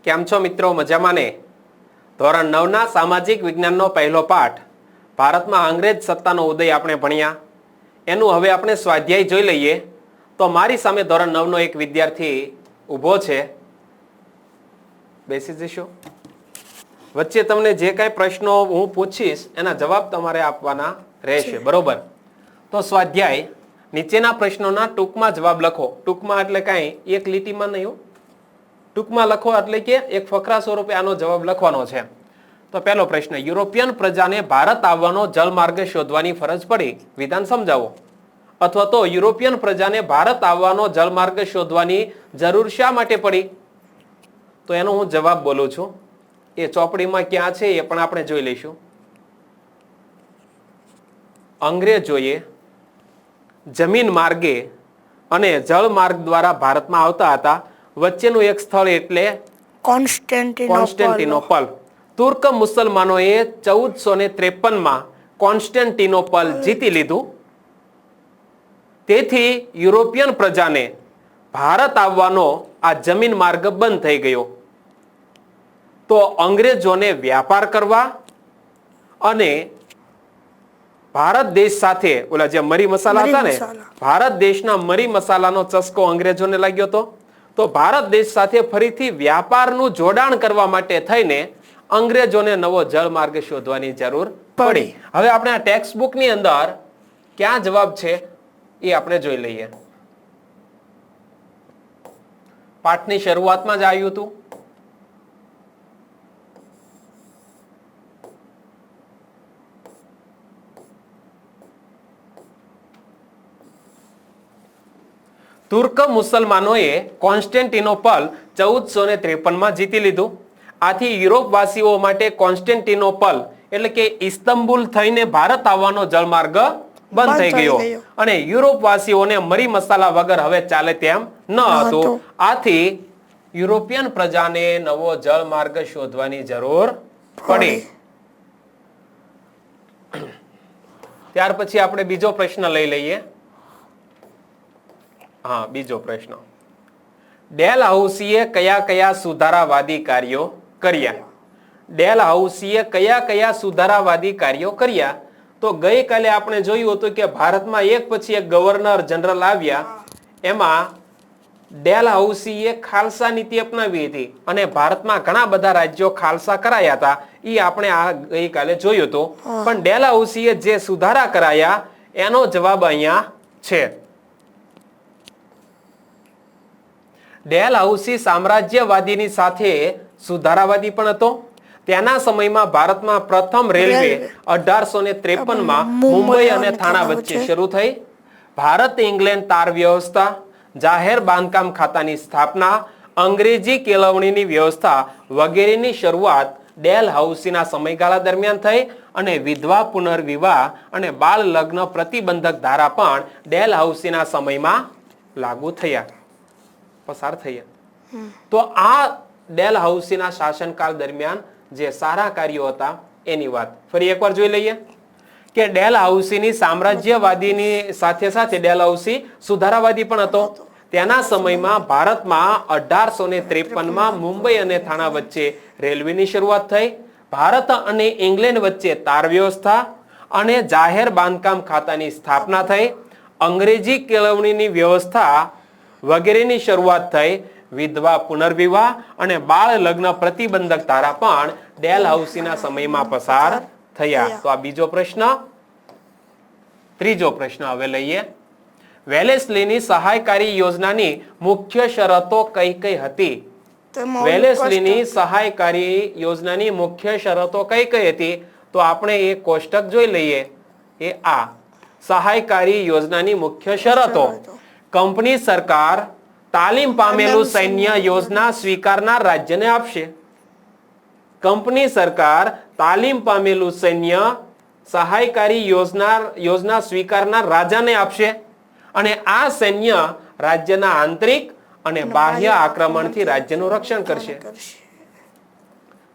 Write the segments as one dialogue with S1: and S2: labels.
S1: કેમ છો મિત્રો? મજામાં ને? ધોરણ 9 ના સામાજિક વિજ્ઞાનનો પહેલો પાઠ ભારતમાં અંગ્રેજ સત્તાનો ઉદય આપણે ભણ્યા. એનું હવે આપણે સ્વાધ્યાય જોઈ લઈએ. તો મારી સામે ધોરણ 9 નો એક વિદ્યાર્થી ઊભો છે. બેસી જશો. વચ્ચે તમને જે કાંઈ પ્રશ્નો હું પૂછીશ એના જવાબ તમારે આપવાના રહેશે, બરોબર? તો સ્વાધ્યાય નીચેના પ્રશ્નોના ટૂંકમાં જવાબ લખો. ટૂંકમાં એટલે કાંઈ એક લીટીમાં નહીં, ટૂંકમાં લખો એટલે કે એક ફકરા સ્વરૂપે આનો જવાબ લખવાનો છે. તો પહેલો પ્રશ્ન, યુરોપિયન પ્રજાને ભારત આવવાનો જલમાર્ગ શોધવાની ફરજ પડી, વિધાન સમજાવો. અથવા તો યુરોપિયન પ્રજાને ભારત આવવાનો જલમાર્ગ શોધવાની જરૂર શા માટે પડી? તો એનો હું જવાબ બોલું છું. એ ચોપડીમાં ક્યાં છે એ પણ આપણે જોઈ લઈશું. અંગ્રેજોએ જમીન માર્ગે અને જળ માર્ગ દ્વારા ભારતમાં આવતા હતા. વચ્ચેનું એક સ્થળ એટલે કોન્સ્ટેન્ટિનોપલ. તુર્ક મુસલમાનોએ 1453માં કોન્સ્ટેન્ટિનોપલ જીતી લીધું. તેથી યુરોપિયન પ્રજાને ભારત આવવાનો આ જમીન માર્ગ બંધ થઈ ગયો. તો અંગ્રેજોને વ્યાપાર કરવા અને ભારત દેશ સાથે ઓલા જે મરી મસાલા હતા ને, ભારત દેશના મરી મસાલાનો ચસ્કો અંગ્રેજોને લાગ્યો હતો. તો ભારત દેશ સાથે ફરીથી વ્યાપારનું જોડાણ કરવા માટે થઈને અંગ્રેજોને નવો જળમાર્ગ શોધવાની જરૂર પડી. હવે આપણે આ ટેક્સ્ટ બુકની અંદર ક્યાં જવાબ છે એ આપણે જોઈ લઈએ. પાઠની શરૂઆતમાં જ આવ્યું હતું. તુર્ક મુસલમાનોએ કોન્સ્ટેન્ટિનોપલ 1453માં જીતી લીધું. આથી યુરોપવાસીઓ માટે કોન્સ્ટેન્ટિનોપલ એટલે કે ઇસ્તંબુલ થઈને ભારત આવવાનો જળમાર્ગ બંધ થઈ ગયો અને યુરોપવાસીઓને મરી મસાલા વગર હવે ચાલે તેમ ન હતું. આથી યુરોપિયન પ્રજાને નવો જળમાર્ગ શોધવાની જરૂર પડી. ત્યાર પછી આપણે બીજો પ્રશ્ન લઈ લઈએ. હા, બીજો પ્રશ્ન, ડેલહાઉસીએ કયા કયા સુધારાવાદી કાર્યો કર્યા? ડેલહાઉસીએ કયા કયા સુધારાવાદી કાર્યો કર્યા? તો ગઈકાલે આપણે જોયું હતું કે ભારતમાં એક પછી એક ગવર્નર જનરલ આવ્યા. એમાં ડેલહાઉસીએ ખાલસા નીતિ અપનાવી હતી અને ભારતમાં ઘણા બધા રાજ્યો ખાલસા કરાયા હતા. એ આપણે આ ગઈકાલે જોયું હતું. પણ ડેલહાઉસીએ જે સુધારા કરાયા એનો જવાબ અહીંયા છે. ડેલહાઉસી સામ્રાજ્યવાદીની સાથે સુધારાવાદી પણ હતો. ત્યાંના સમયમાં ભારતમાં પ્રથમ રેલવે 1853માં મુંબઈ અને થાણા વચ્ચે શરૂ થઈ. ભારત ઇંગ્લેન્ડ તાર વ્યવસ્થા, જાહેર બાંધકામ ખાતાની સ્થાપના, અંગ્રેજી કેળવણીની વ્યવસ્થા વગેરેની શરૂઆત ડેલહાઉસીના સમયગાળા દરમિયાન થઈ અને વિધવા પુનર્વિવાહ અને બાળ લગ્ન પ્રતિબંધક ધારા પણ ડેલહાઉસીના સમયમાં લાગુ થયા, પસાર થયા. તો આ ડેલહાઉસીના શાસનકાળ દરમિયાન જે સારા કાર્યો હતા એની વાત ફરી એકવાર જોઈ લઈએ કે ડેલહાઉસીની સામ્રાજ્યવાદીની સાથે સાથે ડેલહાઉસી સુધારાવાદી પણ હતો. તેના સમયમાં ભારતમાં 1853માં મુંબઈ અને થાણા વચ્ચે રેલવેની શરૂઆત થઈ. ભારત અને ઇંગ્લેન્ડ વચ્ચે તાર વ્યવસ્થા અને જાહેર બાંધકામ ખાતાની સ્થાપના થઈ. અંગ્રેજી કેળવણીની વ્યવસ્થા વગેરેની શરૂઆત થઈ. વિધવા પુનર્વિવાહ અને બાળ લગ્ન પ્રતિબંધક ધારા પણ ડેલહાઉસીના સમયમાં પસાર થયા. તો આ બીજો પ્રશ્ન. ત્રીજો પ્રશ્ન હવે લઈએ. વેલેસ્લીની સહાયકારી યોજનાની મુખ્ય શરતો કઈ કઈ હતી? વેલેસ્લીની સહાયકારી યોજનાની મુખ્ય શરતો કઈ કઈ હતી? તો આપણે એ કોષ્ટક જોઈ લઈએ. એ આ સહાયકારી યોજનાની મુખ્ય શરતો. કંપની સરકાર તાલીમ પામેલું સૈન્ય યોજના સ્વીકારનાર રાજ્યને આપશે. કંપની સરકાર તાલીમ પામેલું સૈન્ય સહાયકારી યોજના સ્વીકારનાર રાજાને આપશે અને આ સૈન્ય રાજ્યના આંતરિક અને બાહ્ય આક્રમણથી રાજ્યનું રક્ષણ કરશે.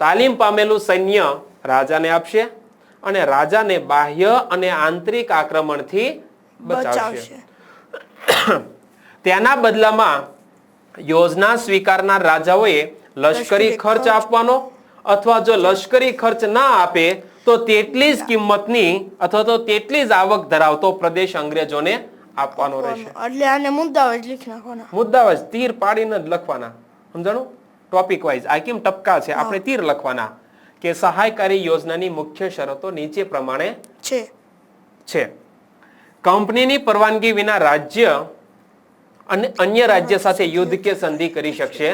S1: તાલીમ પામેલું સૈન્ય રાજાને આપશે અને રાજાને બાહ્ય અને આંતરિક આક્રમણથી બચાવશે. તેના બદલામાં યોજના સ્વીકારનાર રાજાઓએ લશ્કરી ખર્ચ આપવાનો, અથવા જો લશ્કરી ખર્ચ ના આપે તો તેટલી જ કિંમતની અથવા તો તેટલી જ આવક ધરાવતો પ્રદેશ અંગ્રેજોને આપવાનો રહેશે.
S2: એટલે આને મુદ્દાવાઇઝ લખી નાખવાના.
S1: મુદ્દાવાઇઝ તીર પાડીને જ લખવાના. સમજાણું? Topic wise. આ કેમ ટપકા છે, આપણે તીર લખવાના કે સહાયકારી યોજનાની મુખ્ય શરતો નીચે પ્રમાણે છે. કંપનીની પરવાનગી વિના રાજ્ય અને અન્ય રાજ્ય સાથે યુદ્ધ કે સંધિ કરી શકશે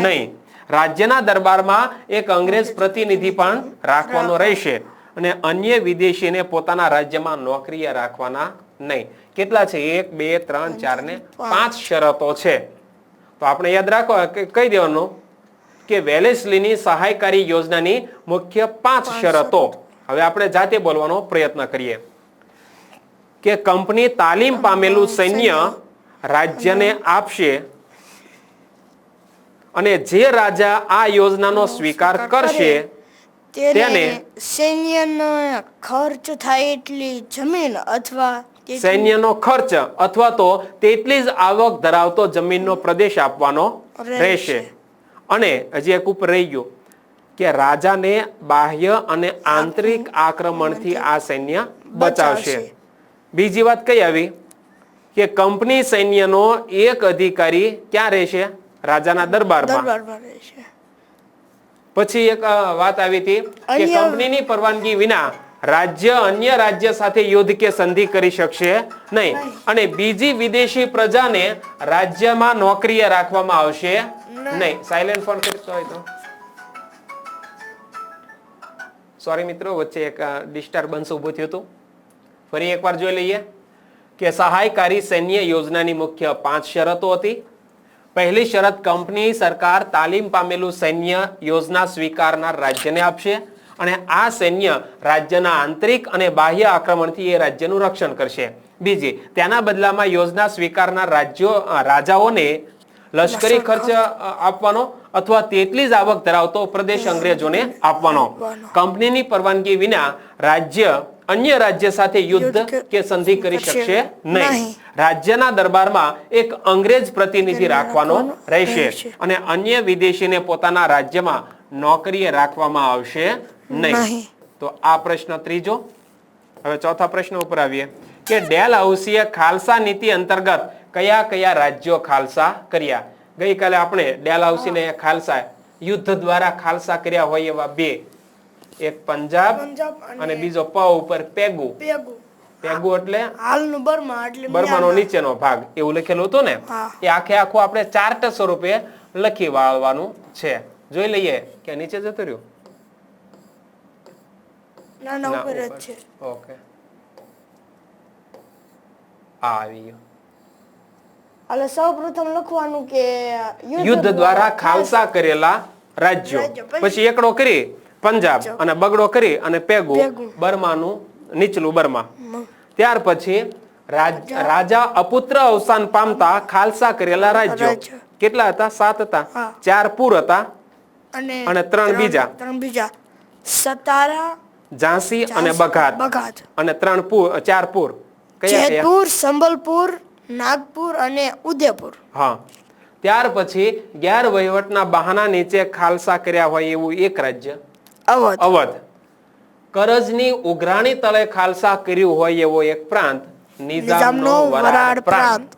S1: નહીં. રાજ્યના દરબારમાં એક અંગ્રેજ પ્રતિનિધિ પણ રાખવાનો રહેશે અને અન્ય વિદેશીને પોતાના રાજ્યમાં નોકરીએ રાખવાના નહીં. કેટલા છે? 1 2 3 4 ને 5 શરતો છે. તો આપણે યાદ રાખવા કહી દેવાનું કે વેલેસ્લીની સહાયકારી યોજનાની મુખ્ય 5 શરતો. હવે આપણે જાતે બોલવાનો પ્રયત્ન કરીએ કે કંપની તાલીમ પામેલું સૈન્ય રાજ્યને આપશે અને જે રાજા આ યોજનાનો સ્વીકાર કરશે તેને
S2: સૈન્યનો ખર્ચ થાય એટલી જમીન અથવા
S1: સૈન્યનો ખર્ચ અથવા તો તેટલી જ આવક ધરાવતો જમીનનો પ્રદેશ આપવાનો રહેશે. અને હજી એક ઉપર રહી ગયું કે રાજાને બાહ્ય અને આંતરિક આક્રમણથી આ સૈન્ય બચાવશે. બીજી વાત કઈ આવી કે કંપની સૈન્યનો એક અધિકારી ક્યાં રહેશે? રાજાના દરબારમાં. પછી એક વાત આવી હતી કે કંપનીની પરવાનગી વિના રાજ્ય અન્ય રાજ્ય સાથે યુદ્ધ કે સંધિ કરી શકશે નહીં અને બીજી વિદેશી પ્રજાને રાજ્યમાં નોકરીએ રાખવામાં આવશે નહીં. સાયલેન્ટ ફોન કરતો હોય તો સોરી મિત્રો, વચ્ચે એક ડિસ્ટર્બન્સ ઊભું થયું હતું. ફરી એકવાર જોઈ લઈએ કે સહાયકારી સૈન્ય યોજનાની મુખ્ય 5 શરતો હતી. પહેલી શરત, કંપની સરકાર તાલીમ પામેલું સૈન્ય યોજના સ્વીકારનાર રાજ્યને આપશે અને આ સૈન્ય રાજ્યના આંતરિક અને બાહ્ય આક્રમણથી એ રાજ્યનું રક્ષણ કરશે. બીજી, તેના બદલામાં યોજના સ્વીકારનાર રાજાઓને લશ્કરી ખર્ચ આપવાનો અથવા તેટલી જ આવક ધરાવતો પ્રદેશ અંગ્રેજોને આપવાનો. કંપનીની પરવાનગી વિના રાજ્ય અન્ય રાજ્ય સાથે યુદ્ધ કે સંધિ કરી શકશે નહીં. રાજ્યના દરબારમાં એક અંગ્રેજ પ્રતિનિધિ રાખવાનો રહેશે અને અન્ય વિદેશીને પોતાના રાજ્યમાં નોકરીએ રાખવામાં આવશે નહીં. તો આ પ્રશ્ન ત્રીજો. હવે ચોથા પ્રશ્ન ઉપર આવીએ કે ડેલહાઉસીએ ખાલસા નીતિ અંતર્ગત કયા કયા રાજ્યો ખાલસા કર્યા? ગઈકાલે આપણે ડેલહાઉસીને ખાલસા યુદ્ધ દ્વારા ખાલસા કર્યા હોય એવા 2, એક પંજાબ અને બીજો પ ઉપર પેગુ. પેગુ એટલે
S2: હાલનું બર્મા, એટલે
S1: બર્માનો નીચેનો ભાગ એવું લખેલું હતું ને. એ આખે આખું આપણે ચાર્ટ સ્વરૂપે લખી વાળવાનું છે. જોઈ લઈએ કે નીચે જતું રહ્યું.
S2: ના ઉપર જ છે.
S1: ઓકે, આ આવી ગયું.
S2: એટલે સૌપ્રથમ લખવાનું કે
S1: યુદ્ધ દ્વારા ખાલસા કરેલા રાજ્યો, પછી એકડો કરી પંજાબ અને બગડો કરી અને પેગુ બર્માનું નીચલું બર્મા. ત્યાર પછી રાજા અપુત્ર અવસાન પામતા ખાલસા કરેલા રાજ્યો કેટલા હતા? 7 હતા. 4 પૂર હતા અને 3 બીજા
S2: સતારા,
S1: ઝાંસી અને બઘાત અને 4 પૂર કયા?
S2: જેતપુર, સંબલપુર, નાગપુર અને ઉદયપુર.
S1: હા. ત્યાર પછી ગેરવહીવટના બહાના નીચે ખાલસા કર્યા હોય એવું એક રાજ્ય અવધ. કરજની ઉઘરાણી તળે ખાલસા કર્યું હોય એવો એક પ્રાંત નિઝામનો વરાડ પ્રાંત.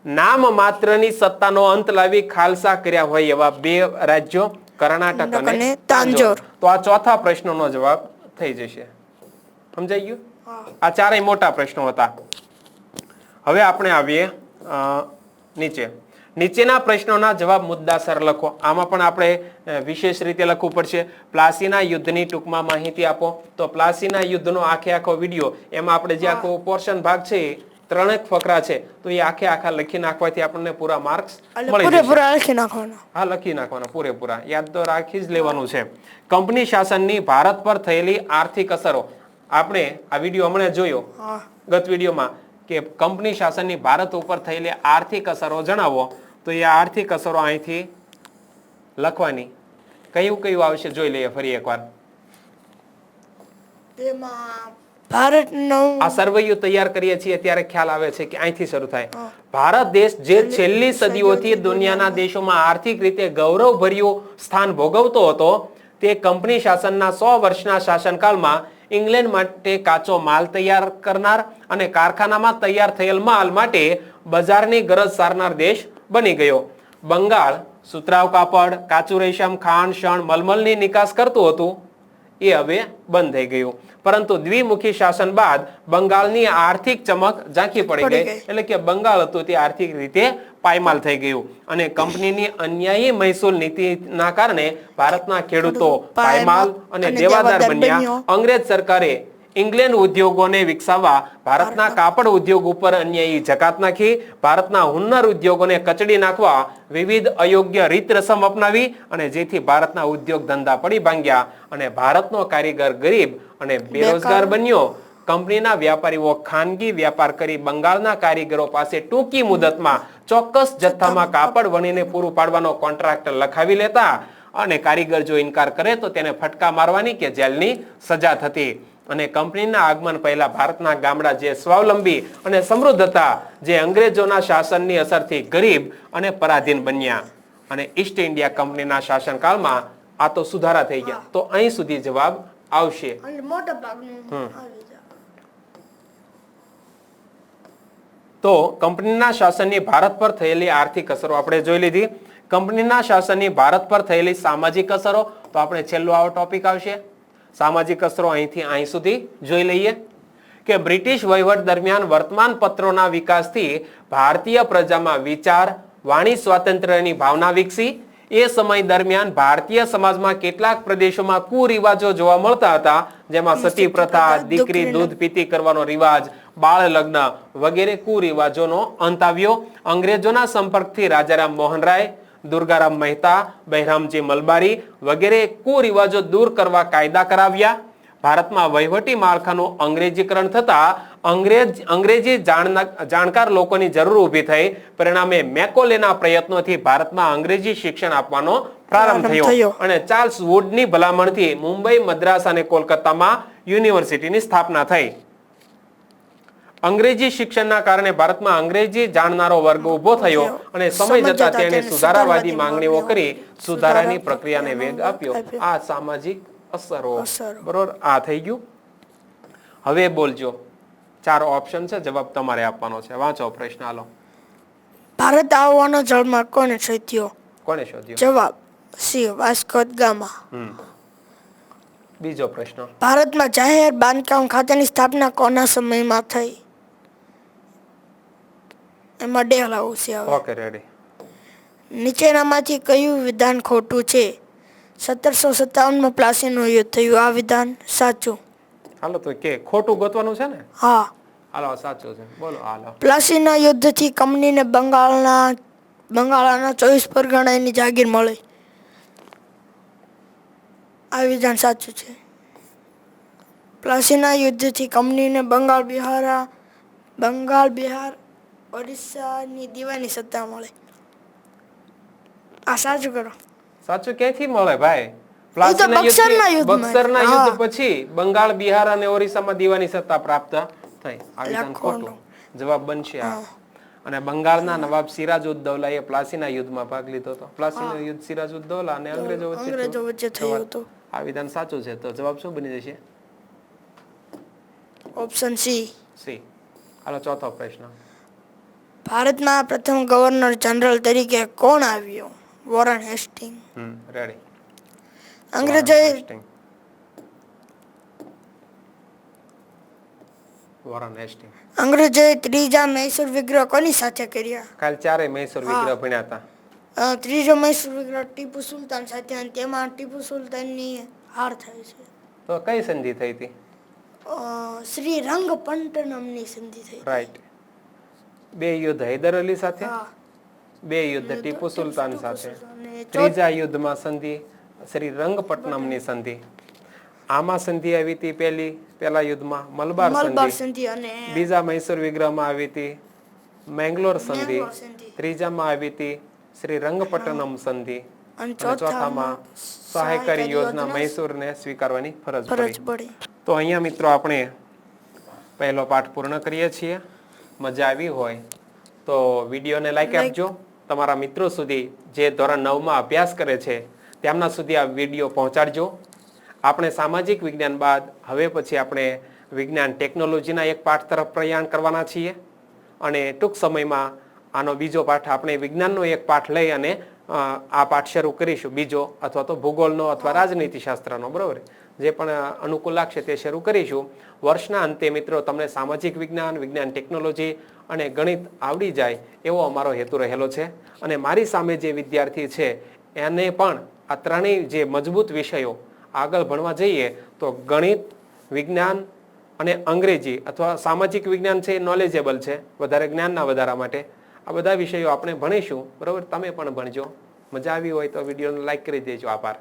S1: નામ માત્રની સત્તાનો અંત લાવી ખાલસા કર્યા હોય એવા 2 રાજ્યો કર્ણાટક અને તાંજોર. તો આ ચોથા પ્રશ્નનો જવાબ થઈ જશે. સમજાઈ ગયું? આ ચારેય મોટા પ્રશ્નો હતા. હવે આપણે આવીએ નીચેના પ્રશ્નોના જવાબ મુદ્દાસર લખો. આમાં પણ આપણે વિશેષ રીતે લખવું પડશે. પ્લાસીના યુદ્ધની ટૂંકમાં માહિતી આપો. તો પ્લાસીના યુદ્ધનો આખો વિડીયો, એમાં આપણે જે આખો પોર્શન ભાગ છે 3 ફકરા છે, તો એ આખા લખી નાખવાથી આપણને પૂરા માર્ક્સ મળી જશે. હા, લખી નાખવાના પૂરેપૂરા, યાદ તો રાખી જ લેવાનું છે. કંપની શાસનની ભારત પર થયેલી આર્થિક અસરો. આપણે આ વિડીયો હમણાં જોયો ગત વિડીયોમાં કે કંપની શાસનની ભારત ઉપર થયેલી આર્થિક અસરો જણાવો. તો એ આર્થિક અસરો અહીંથી લખવાની. કયું આવશે જોઈ લઈએ ફરી એકવાર.
S2: ભારતનું
S1: આ સરવૈયું તૈયાર કરીએ છીએ ત્યારે ખ્યાલ આવે છે કે અહીંથી શરૂ થાય. ભારત દેશ જે છેલ્લી સદીઓથી દુનિયાના દેશોમાં આર્થિક રીતે ગૌરવભર્યું સ્થાન ભોગવતો હતો, તે કંપની શાસનના 100 વર્ષના શાસનકાળમાં ઇંગ્લેન્ડ માટે કાચો માલ તૈયાર કરનાર અને કારખાનામાં તૈયાર થયેલ માલ માટે બજારની ગરજ સારનાર દેશ બની ગયો. બંગાળ સુતરાઉ કાપડ, કાચું રેશમ, ખાંડ, શણ, મલમલની નિકાસ કરતું હતું, એ હવે બંધ થઈ ગયું. પરંતુ દ્વિમુખી શાસન બાદ બંગાળની આર્થિક ચમક ઝાંખી પડી ગઈ. એટલે કે બંગાળ હતું તે આર્થિક રીતે પાયમાલ થઈ ગયું અને કંપનીની અન્યાયી મહેસૂલ નીતિના કારણે ભારતના ખેડૂતો પાયમાલ અને દેવાદાર બન્યા. અંગ્રેજ સરકારે ઇંગ્લેન્ડ ઉદ્યોગોને વિકસાવવા ભારતના કાપડ ઉદ્યોગ ઉપર અન્યાયી જકાત નાખી. ભારતના હુન્નર ઉદ્યોગોને કચડી નાખવા વિવિધ અયોગ્ય રીત રસમ અપનાવી અને જેથી ભારતના ઉદ્યોગ ધંધા પડી ભાંગ્યા અને ભારતનો કારીગર ગરીબ અને બેરોજગાર બન્યો. કંપનીના વ્યાપારીઓ ખાનગી વ્યાપાર કરી બંગાળના કારીગરો પાસે ટૂંકી મુદતમાં ચોક્કસ જથ્થામાં કાપડ વણીને પૂરું પાડવાનો કોન્ટ્રાક્ટ લખાવી લેતા અને કારીગર જો ઇનકાર કરે તો તેને ફટકા મારવાની કે જેલની સજા થતી. અને કંપનીના આગમન પહેલા ભારતના ગામડા જે સ્વાવલંબી અને સમૃદ્ધ હતા, જે અંગ્રેજોના શાસનની અસરથી ગરીબ અને પરાધીન બન્યા. અને ઈસ્ટ ઇન્ડિયા કંપનીના શાસનકાળમાં આ તો સુધારા થઈ ગયા. તો અહીં સુધી જવાબ આવશે.
S2: મોટા ભાગનું
S1: તો કંપનીના શાસનની ભારત પર થયેલી આર્થિક અસરો આપણે જોઈ લીધી. કંપનીના શાસનની ભારત પર થયેલી સામાજિક અસરો, તો આપણે છેલ્લો આવો ટોપિક આવશે. સામાજિક અસરો અહીંથી અહીં સુધી જોઈ લઈએ કે બ્રિટિશ વહીવટ દરમિયાન વર્તમાન પત્રોના વિકાસથી ભારતીય પ્રજામાં વિચાર, વાણી સ્વાતંત્ર્યની ભાવના વિકસી. એ સમય દરમિયાન ભારતીય સમાજમાં કેટલાક પ્રદેશોમાં કુરિવાજો જોવા મળતા હતા, જેમાં સતી પ્રથા, દીકરી દૂધ પીતી કરવાનો રિવાજ, બાળ લગ્ન વગેરે કુરિવાજોનો અંત આવ્યો. અંગ્રેજોના સંપર્કથી રાજારામ મોહન રાય, દુર્ગારામ મહેતા, બહેરામજી મલબારી વગેરે કુરિવાજો દૂર કરવા કાયદા કરાવ્યા. ભારતમાં વહીવટી માળખાનું અંગ્રેજીકરણ થતા અંગ્રેજી જાણકાર લોકોની જરૂર ઊભી થઈ. પરિણામે મેકોલેના પ્રયત્નોથી ભારતમાં અંગ્રેજી શિક્ષણ આપવાનો પ્રારંભ થયો અને ચાર્લ્સ વુડની ભલામણથી મુંબઈ, મદ્રાસ અને કોલકાતામાં યુનિવર્સિટીની સ્થાપના થઈ. અંગ્રેજી શિક્ષણના કારણે ભારતમાં અંગ્રેજી જાણનારો વર્ગ ઉભો થયો અને સમય જતા તેણે સુધારાવાદી માંગણીઓ કરી સુધારાની પ્રક્રિયાને વેગ આપ્યો. આ સામાજિક અસરો. બરોબર, આ થઈ ગયું. હવે બોલજો. 4 ઓપ્શન છે, જવાબ તમારે આપવાનો છે. વાંચો પ્રશ્ન. હાલો.
S2: ભારત આવવાનો જળમાર્ગ કોને શોધ્યો?
S1: કોને શોધ્યો?
S2: જવાબ સી, વાસ્કો દ ગામા.
S1: બીજો પ્રશ્ન.
S2: ભારતમાં જાહેર બાંધકામ ખાતાની સ્થાપના કોના સમયમાં થઈ? એમાં ડેલહાઉસી આવે.
S1: Okay, ready.
S2: નીચેનામાંથી કયું વિધાન ખોટું છે? 1757માં પ્લાસીનું યુદ્ધ થયું, આ વિધાન સાચું.
S1: હાલો, તો કે ખોટું ગોતવાનું છે ને?
S2: હા.
S1: હાલો, સાચું છે. બોલો. હાલો.
S2: પ્લાસીના યુદ્ધથી કંપનીને બંગાળના 24 પરગણાની જાગીર મળી, આ વિધાન સાચું છે. પ્લાસીના યુદ્ધથી કંપનીને બંગાળ, બિહાર, ઓરિસ્સાની દીવાની સત્તા મળે. આ સાચું કરો.
S1: સાચું ક્યાંથી મળે ભાઈ? બક્સરના યુદ્ધ પછી બંગાળ, બિહાર અને ઓરિસ્સામાં દીવાની સત્તા પ્રાપ્ત થઈ. આ વિધાન ખોટું. જવાબ બનશે આ. અને બંગાળના નવાબ સિરાજુદ્દૌલાએ પ્લાસીના યુદ્ધમાં ભાગ લીધો હતો. પ્લાસીનું યુદ્ધ સિરાજુદ્દૌલા અને અંગ્રેજો વચ્ચે થયું હતું. આ વિધાન સાચું છે. તો જવાબ શું બની જશે?
S2: Option C.
S1: સી. હાલો, ચોથો પ્રશ્ન.
S2: ભારતમાં પ્રથમ ગવર્નર જનરલ તરીકે કોણ આવ્યો? Warren Hastings.
S1: રેડી.
S2: અંગ્રેજોએ ત્રીજા મૈસૂર વિગ્રહ કોની સાથે કર્યા?
S1: કાલ 4 મૈસૂર વિગ્રહ ભણ્યા હતા.
S2: ત્રીજો મૈસૂર વિગ્રહ ટીપુ સુલતાન સાથે, અને તેમાં ટીપુ સુલતાનની હાર થાય છે.
S1: તો કઈ સંધિ થઈ હતી?
S2: શ્રી રંગપટ્ટનમની સંધિ થઈ.
S1: રાઈટ. 2 યુદ્ધ હૈદર અલી સાથે, 2 યુદ્ધ ટીપુ સુલતાન સાથે, ત્રીજા યુદ્ધમાં સંધિ શ્રી રંગપટ્ટનમની સંધિ. આમાં સંધિ આવી હતી પહેલા યુદ્ધમાં મલબાર સંધિ,
S2: અને
S1: બીજા મૈસૂર વિગ્રહમાં આવી હતી મેંગલોર સંધિ, ત્રીજામાં આવી હતી શ્રી રંગપટ્ટનમ સંધિ, અને ચોથામાં સહાયકારી યોજના મૈસૂરને સ્વીકારવાની ફરજ પડી. તો અહીંયા મિત્રો આપણે પહેલો પાઠ પૂર્ણ કરીએ છીએ. મજા આવી હોય તો વિડીયોને લાઈક આપજો. તમારા મિત્રો સુધી જે ધોરણ 9માં અભ્યાસ કરે છે તેમના સુધી આ વિડીયો પહોંચાડજો. આપણે સામાજિક વિજ્ઞાન બાદ હવે પછી આપણે વિજ્ઞાન ટેકનોલોજીના એક પાઠ તરફ પ્રયાણ કરવાના છીએ અને ટૂંક સમયમાં આનો બીજો પાઠ આપણે વિજ્ઞાનનો એક પાઠ લઈ અને આ પાઠ શરૂ કરીશું. બીજો અથવા તો ભૂગોળનો અથવા રાજનીતિશાસ્ત્રનો, બરોબર, જે પણ અનુકૂળ લાગશે તે શરૂ કરીશું. વર્ષના અંતે મિત્રો તમને સામાજિક વિજ્ઞાન, વિજ્ઞાન ટેકનોલોજી અને ગણિત આવડી જાય એવો અમારો હેતુ રહેલો છે. અને મારી સામે જે વિદ્યાર્થી છે એને પણ આ ત્રણેય જે મજબૂત વિષયો આગળ ભણવા જઈએ તો ગણિત, વિજ્ઞાન અને અંગ્રેજી અથવા સામાજિક વિજ્ઞાન છે એ નોલેજેબલ છે વધારે જ્ઞાનના વધારા માટે. આ બધા વિષયો આપણે ભણીશું, બરાબર. તમે પણ ભણજો. મજા આવી હોય તો વિડીયોને લાઈક કરી દેજો. આભાર.